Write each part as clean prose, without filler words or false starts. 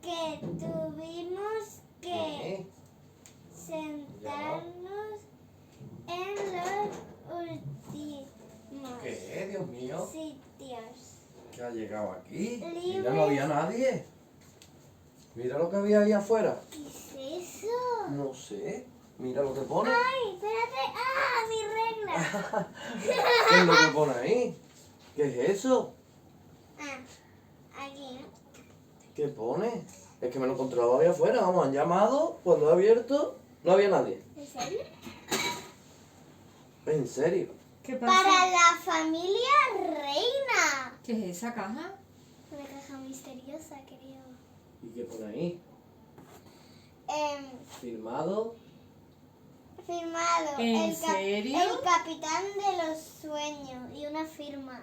que tuvimos que ¿Qué? sentarnos en los últimos ¿Qué? Dios mío. sitios. ¿Qué ha llegado aquí? Libres. Mira, no había nadie. Mira lo que había ahí afuera. ¿Qué es eso? No sé. Mira lo que pone. ¡Ay, espérate! ¡Ah, mi regla! ¿Qué es lo que pone ahí? ¿Qué es eso? Aquí, ¿no? ¿Qué pone? Es que me lo encontraba ahí afuera. Vamos, han llamado. Cuando he abierto, no había nadie. ¿En serio? ¿En serio? ¿Qué pasa? Para la familia reina. ¿Qué es esa caja? Una caja misteriosa, creo. ¿Y qué pone ahí? Firmado. Firmado. ¿En serio? El capitán de los sueños y una firma.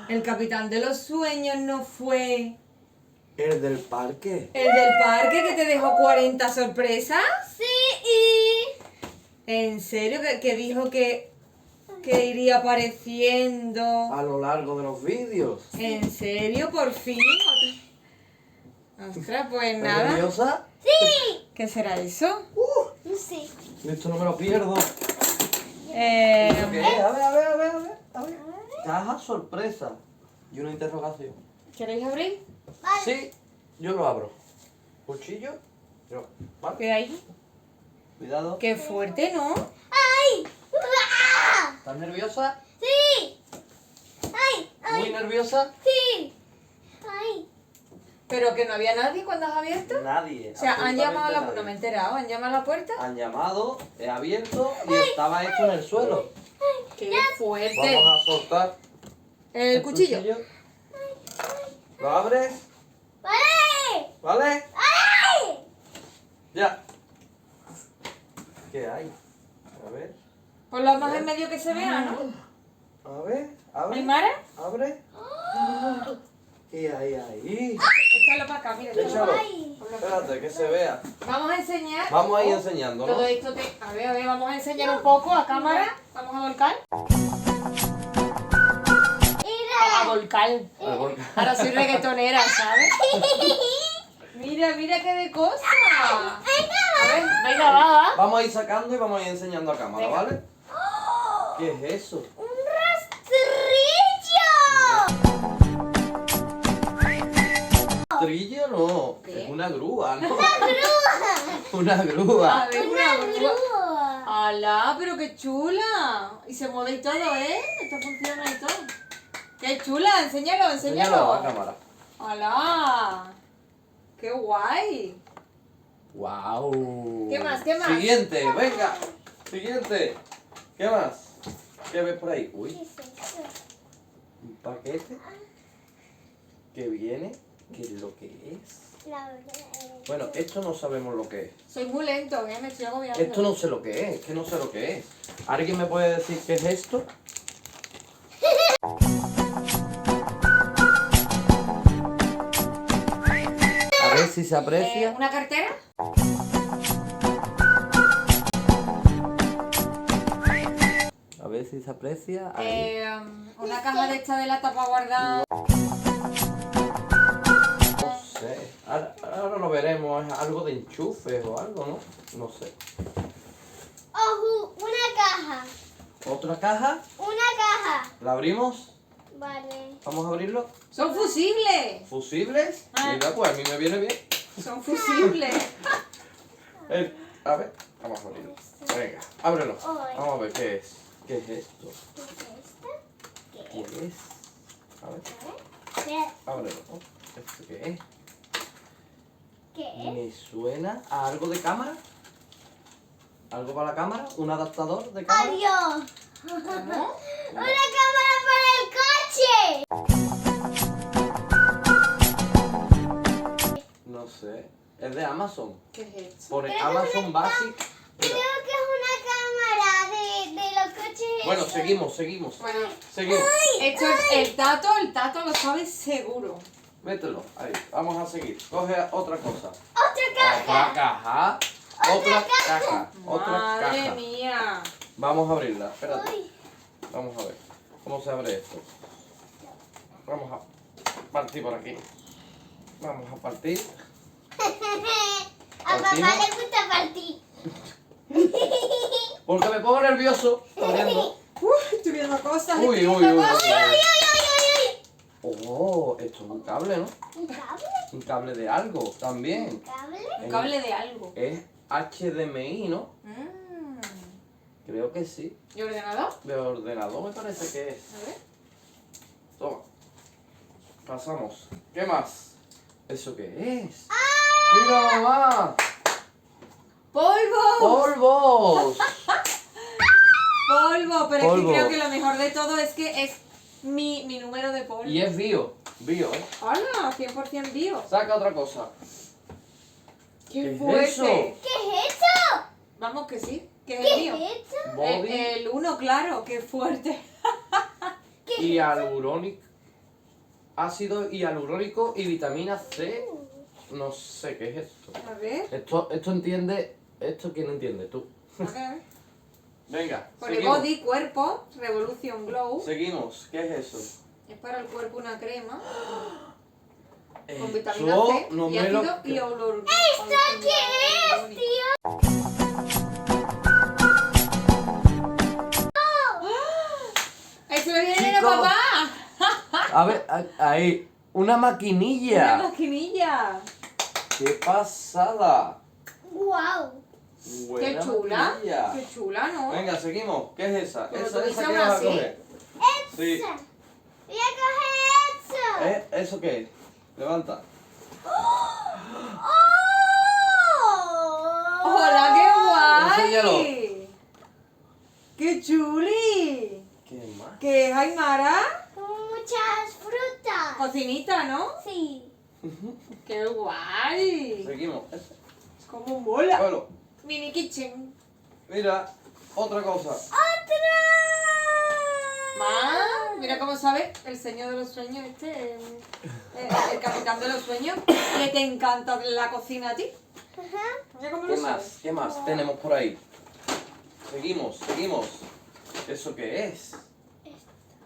El capitán de los sueños no fue El del parque. el del parque que te dejó 40 sorpresas. Sí, ¿En serio? Que dijo que iría apareciendo. A lo largo de los vídeos. ¿En serio? ¿Por fin? Ostras, pues ¿Estás nada. nerviosa? sí. ¿Qué será eso? No sé. Esto no me lo pierdo. Eh, ¿Qué es? A ver. Caja sorpresa. Y una interrogación. ¿Queréis abrir? Vale. Sí, yo lo abro. Cuchillo. Yo. ¿Vale? ¿Qué hay? Cuidado. Qué fuerte, ¿no? ¡Ay! ¡Ah! ¿Estás nerviosa? ¡Sí! ¡Ay! ¿Muy nerviosa? ¡Sí! ¡Ay! Pero que no había nadie cuando has abierto. Nadie. O sea, han llamado a la absolutamente puerta, no me he nadie. enterado, han llamado a la puerta. Han llamado, he abierto y estaba hecho en el suelo. ¡Qué fuerte! Vamos a soltar El cuchillo. ¿Lo abres? ¡Vale! ¿Vale? ¡Ay! Ya. ¿Qué hay? A ver. Por lo más en medio que se vea, ¿no? A ver. Abre. ¿Aymara? Abre. ¿Qué hay ahí? Échalo para acá, mira. Échalo. Ay. Espérate, que se vea. Vamos a enseñar. Vamos a ir enseñando, ¿no? Todo esto A ver, vamos a enseñar un poco a cámara. Vamos a volcar. A volcar. Al volcán. Ahora soy reggaetonera, ¿sabes? Mira qué de cosa. A ver, venga, va. Vamos a ir sacando y vamos a ir enseñando a cámara, Venga. ¿vale? ¿Qué es eso? ¡Un rastrillo! ¿Trillo? No. ¿Qué? Es una grúa, ¿no? ¡Grúa! Una grúa. A ver, ¡Una grúa. grúa! ¡Hala! Pero qué chula. Y se mueve y todo, ¿eh? Esto funciona y todo. ¡Qué chula! Enséñalo, Enséñalo a enséñalo. cámara. ¡Hala! ¡Qué guay! ¡Wow! ¿Qué más? ¿Qué más? Siguiente, venga. Siguiente. ¿Qué más? ¿Qué ves por ahí? ¿Qué Uy, es eso? un paquete que viene. ¿Qué es lo que es? La verdad. Bueno, esto no sabemos lo que es. Soy muy lento, ¿eh? Me estoy agobiando. Esto no sé lo que es que no sé lo que es. ¿Alguien me puede decir qué es esto? A ver si se aprecia. ¿Una cartera? A ver si se aprecia. Ahí. Una caja de esta de lata para guardar. No sé. Ahora lo veremos. Es algo de enchufes o algo, ¿no? No sé. ¡Ojo! ¡Una caja! ¿Otra caja? ¡Una caja! ¿La abrimos? Vale. ¿Vamos a abrirlo? ¡Son fusibles! ¿Fusibles? Ah. Mira, pues a mí me viene bien. ¡Son fusibles! A ver, vamos a abrirlo. Venga, ábrelo. Ay. Vamos a ver qué es. ¿Qué es esto? ¿Qué es esto? ¿Qué ¿Qué es? es? A ver, ¿Qué ábrelo. Oh, ¿esto qué es? es? Me suena a algo de cámara. ¿Algo para la cámara? ¿Un adaptador de cámara? ¡Adiós! ¿Cómo? ¡Una cámara para el coche! No sé. Es de Amazon. ¿Qué es esto? Pone Creo que Amazon Basic. Creo que es una cámara de los coches. Bueno, esos. seguimos. Bueno, Seguimos. esto es el tato lo sabe seguro. Mételo. Ahí. Vamos a seguir. Coge otra cosa. ¡Otra Otra caja! caja. Otra caja. Otra Madre caja. mía. Vamos a abrirla. Espérate. Uy. Vamos a ver. ¿Cómo se abre esto? Vamos a partir por aquí. Vamos a partir. A papá ¿Partida? le gusta partir. Porque me pongo nervioso. Abriendo. Estoy viendo cosas. Uy, estoy uy, viendo uy. cosas. Oh, esto es un cable, ¿no? ¿Un cable? Un cable de algo ¿Un también. cable? Un cable de algo. Es HDMI, ¿no? Creo que sí. ¿Y ordenador? De ordenador me parece que es. A ver. Toma. Pasamos. ¿Qué más? ¿Eso qué es? ¡Ah! ¡Mira, mamá! ¡Polvo! ¡Polvos! Polvo, pero es Polvo. que creo que lo mejor de todo es que es mi número de polvo. Y es bio. Bio, ¿eh? ¡Hola! 100% bio. Saca otra cosa. ¡Qué, ¿Qué es fuerte! eso? ¿Qué es eso? Vamos que sí, que es ¿Qué el mío. es eso? Body El uno, claro, qué fuerte. hialurónico. Ácido hialurónico y vitamina C. No sé qué es esto. A ver, Esto entiende. ¿Esto quién entiende? Tú. a ver. Venga, Pone seguimos. body, cuerpo, Revolution Glow. Seguimos. ¿Qué es eso? Es para el cuerpo una crema con Eh, vitamina yo C no y me lo ácido creo. hialurónico. ¿Qué es, tío? ¡Eso viene de Chicos. papá! A ver, ahí. Una Una maquinilla. maquinilla. ¡Qué pasada! ¡Guau! ¡Qué Buena chula! maquinilla. ¡Qué chula, ¿no? Venga, seguimos. ¿Qué es esa? Pero Esa tuviese que una vas a así. coger. Sí. Esa. Voy a coger eso. ¿Eso qué es? Levanta. ¡Oh! ¡Hola, qué Enséñalo. guay! ¡Qué chuli! ¿Qué más? ¿Qué es, Aymara? Con muchas frutas. Cocinita, ¿no? Sí. ¡Qué guay! Seguimos. ¡Cómo mola! Bueno, Mini kitchen. mira, otra cosa. ¡Otra! Ma, mira cómo sabe el señor de los sueños el capitán de los sueños, que te encanta la cocina a ti. Ajá. Mira cómo ¿Qué lo más? sabes. ¿Qué más tenemos por ahí? Seguimos, seguimos. ¿Eso qué es?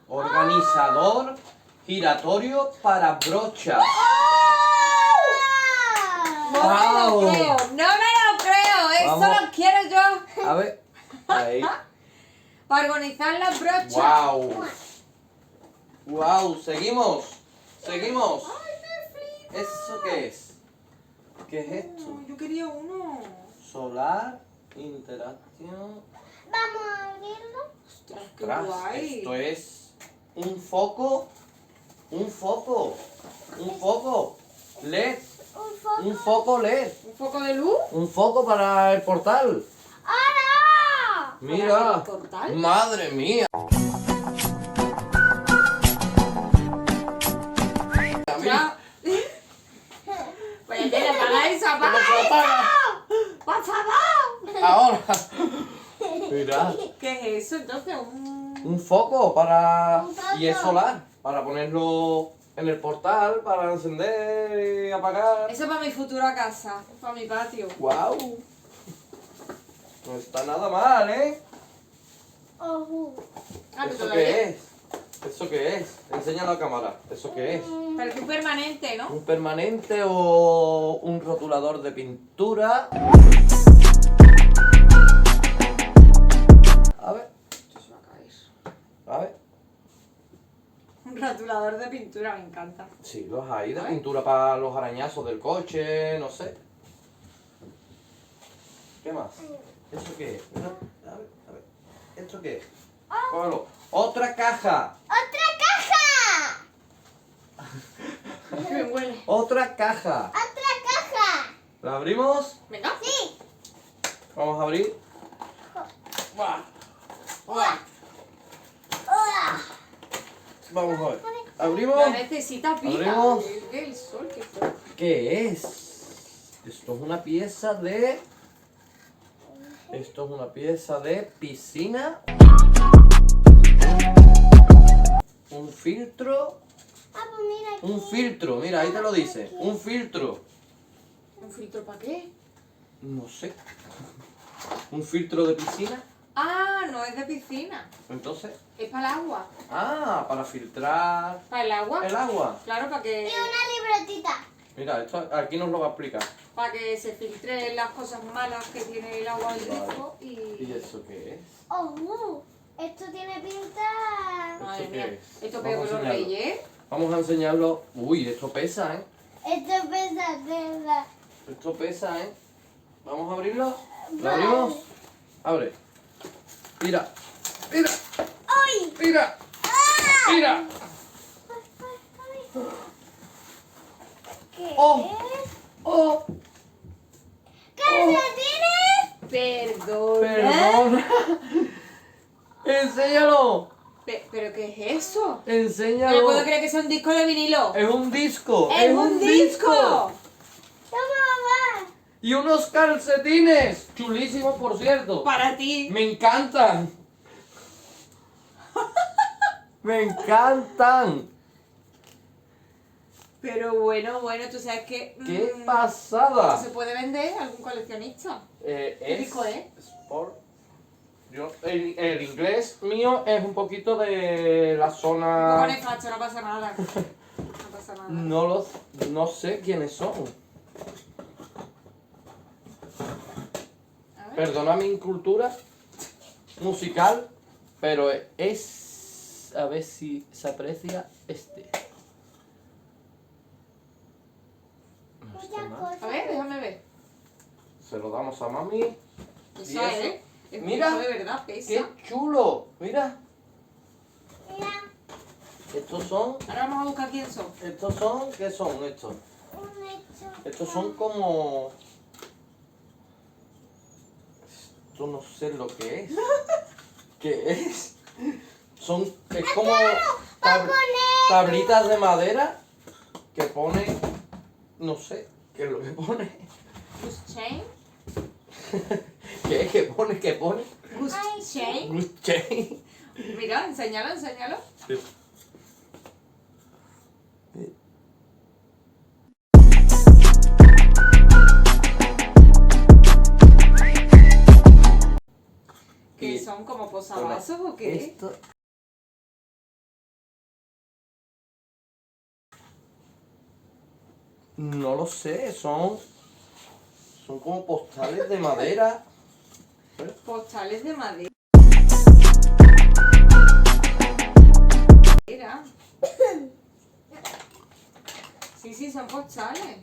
Organizador giratorio para brochas. No me Wow. lo creo, no me lo creo, eso Vamos. lo quiero yo. A ver. Ahí. Para organizar las brochas. Wow. Wow, seguimos. Seguimos. ¿Eso qué es? ¿Qué es esto? Yo quería uno. Solar interacción. Vamos a abrirlo. Ostras, qué Ostras, guay. esto es un foco. Un foco. Un foco. LED. Un foco. Un foco LED. ¿Un foco de luz? Un foco para el portal. ¡Ahora! Mira. el portal? Madre mía. Ya. Pues ya apaga eso, apaga ¿Cómo se apaga? por favor. Ahora. Mira. ¿Qué es eso entonces? Un foco para... Un foco. Y es solar. Para ponerlo en el portal, para encender y apagar. Eso es para mi futura casa, para mi patio. ¡Guau! No está nada mal, ¿eh? Ojo. Ah, ¿tú ¿Eso todavía? qué es? ¿Eso qué es? Enséñalo a cámara. ¿Eso qué es? Pero que un permanente, ¿no? ¿Un permanente o un rotulador de pintura? A ver, Esto se va a caer. a ver. Un rotulador de pintura, me encanta. Sí, los hay de A ver. pintura para los arañazos del coche, no sé. ¿Qué más? ¿Eso qué es? Mira, a ver, a ver. ¿Esto qué es? Cógelo. ¡Otra caja! ¡Otra caja! Que me huele. ¡Otra caja! ¡Otra caja! ¿La abrimos? Venga. Sí. Vamos a abrir. ¡Buah! ¡Uah! Vamos a ver. ¿Abrimos? La necesita pila. Abrimos. El sol, que fue. ¿Qué es? Esto es una pieza de... Esto es una pieza de piscina. Un filtro. Ah, pues mira aquí. Un filtro, mira, ahí te lo dice. Un filtro. ¿Un filtro para qué? No sé. Un filtro de piscina. Ah, no es de piscina. Entonces. Es para el agua. Ah, para filtrar ¿Para el agua? el agua. Claro, para que... Y una libretita. Mira, esto aquí nos lo va a explicar. Para que se filtren las cosas malas que tiene el agua del Vale. grifo ¿Y eso qué es? Oh, esto tiene pinta. Madre ¿Esto mía, qué es? esto Vamos pego a los enseñarlo. reyes. Vamos a enseñarlo. Uy, esto pesa, ¿eh? Esto pesa tela. Esto pesa, ¿eh? Vamos a abrirlo. ¿Lo Vale. abrimos? Abre. Mira. Mira. ¡Ay! Mira. Mira. ¿Qué Oh. es? Oh. ¿Calcetines? Perdona. Perdona. Enséñalo. ¿Pero qué es eso? No Enséñalo. puedo creer que sea un disco de vinilo. Es un disco. ¡Es un disco! Toma, mamá. Y unos calcetines. Chulísimos, por cierto. Para ti. Me encantan. Me encantan. Pero bueno, tú sabes que... ¡Qué ¿Se pasada! puede vender a algún coleccionista? ¿Qué disco es? Sport. El inglés mío es un poquito de la Un poco zona... nefasto, no pasa nada. No pasa nada. No sé quiénes son. A ver. Perdona mi incultura musical, pero es... A ver si se aprecia este. No está Muchas mal. cosas. A ver, déjame ver. Se lo damos a mami. ¿Y Esa eso? es. Es Mira, mucho de verdad, pesa. ¡Qué chulo! Mira, Mira, estos son... Ahora vamos a buscar quién son. Estos son... ¿Qué son estos? un hecho. Estos son como... Esto no sé lo que es. ¿Qué es? Son... Es como... tablitas de madera que pone... No sé qué es lo que pone. Goose Chain. ¿Qué es que pone? ¿Qué pone? Goose Ay, Chain. Good chain. Mira, enséñalo. Sí. ¿Que Y- son como posavasos o qué? Esto... No lo sé, son como postales de madera. Postales de madera. Sí, son postales.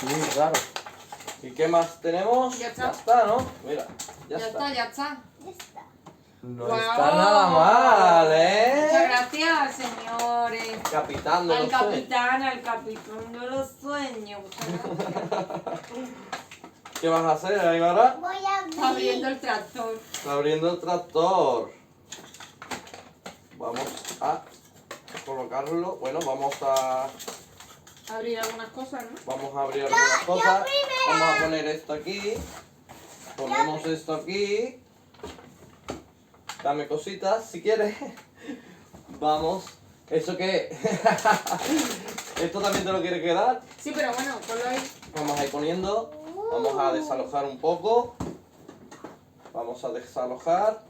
Muy raro. ¿Y qué más tenemos? Ya está. ¿no? Mira, ya está. Ya está. Ya está. No Guau. está nada mal, Muchas ¿eh? gracias, señores. Capitán de Al los capitán de los sueños. Muchas gracias. ¿Qué vas a hacer, Aymara? Voy a abrir. Está abriendo el tractor. Está abriendo el tractor. Vamos a colocarlo. Bueno, vamos a Abrir algunas cosas, ¿no? Vamos a abrir algunas cosas. primero. Vamos a poner esto aquí. Ponemos esto aquí. Dame cositas si quieres. Vamos. ¿Eso qué? ¿Esto también te lo quieres quedar? Sí, pero bueno, ponlo ahí. Vamos a ir poniendo. Vamos a desalojar un poco. Vamos a desalojar.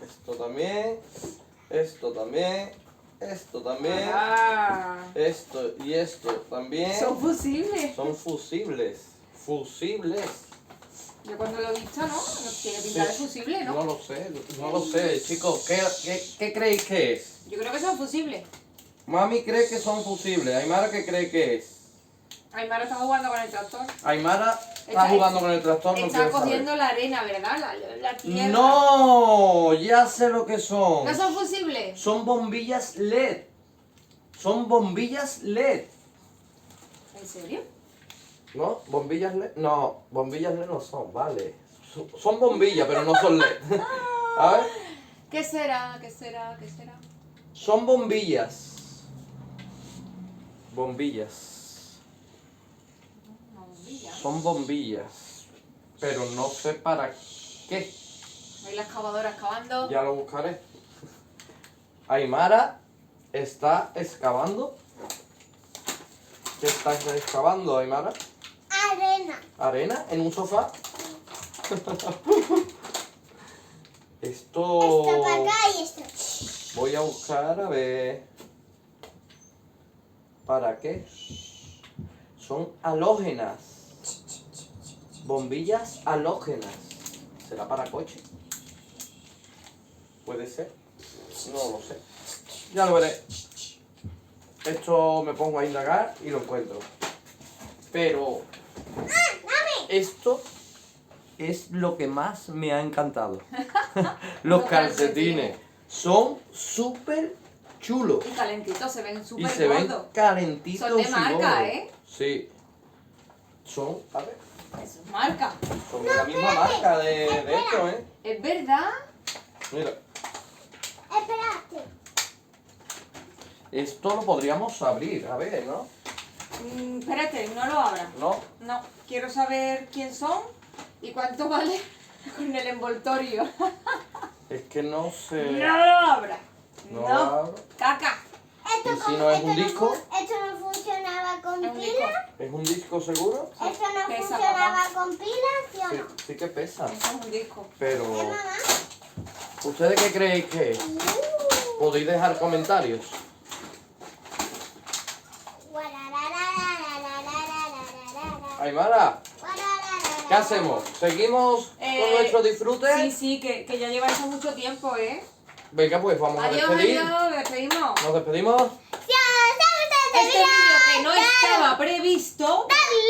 Esto también. Esto también. Esto también. Ah, Esto y esto también. son fusibles. Son fusibles. Fusibles. Yo cuando lo he visto, ¿no? Tiene pinta de fusible, ¿no? No lo sé, chicos. ¿Qué creéis que es? Yo creo que son fusibles. Mami cree que son fusibles. Aymara, ¿qué cree que es? Aymara está jugando con el tractor. Aymara está Está- jugando con el tractor, no Está quiere cogiendo saber. la arena, ¿verdad? La tierra. ¡No! Ya sé lo que son. ¿No son fusibles? Son bombillas LED. Son bombillas LED. ¿En serio? ¿No? ¿Bombillas LED? No, bombillas LED no son, vale. Son bombillas, pero no son LED. A ver. ¿Qué será? ¿Qué será? Son bombillas. Bombillas. Una bombilla. Son bombillas. Pero no sé para qué. Ahí la excavadora excavando. Ya lo buscaré. Aymara está excavando. ¿Qué estás excavando, Aymara? Arena. ¿Arena en un sofá? Esto para acá y esto. Voy a buscar, a ver. ¿Para qué? Son halógenas. Bombillas halógenas. ¿Será para coche? ¿Puede ser? No lo sé. Ya lo veré. Esto me pongo a indagar y lo encuentro. Pero esto es lo que más me ha encantado. Los calcetines son súper chulos. Y calentitos, se ven Y súper se ven gordos. calentitos. Son de y marca, gordos. ¿eh? Sí. Son, a ver, Eso es marca. son de la misma marca de esto, ¿eh? ¿Es verdad? Mira, Espérate. esto lo podríamos abrir, a ver, ¿no? Espérate, no lo abras. ¿No? No, quiero saber quién son y cuánto vale con el envoltorio. Es que no sé. No lo abras. No No. lo abro. Caca. Esto, ¿Y si no es un disco? Esto no funcionaba con Es un disco. pila. ¿Es un disco seguro? Esto no Pesa, funcionaba papá. con pila, ¿sí o Sí, no? sí que pesa. Eso es un disco. Pero, ¿Eh, mamá? ¿ustedes qué creéis que es? Podéis dejar comentarios. Aymara, ¿qué hacemos? ¿Seguimos con nuestro disfrute? Sí, sí, que ya lleva eso mucho tiempo, ¿eh? Venga, pues vamos a Adiós, despedir. adiós, despedimos. Nos despedimos. Si os ha gustado Este vídeo que no estaba previsto, dale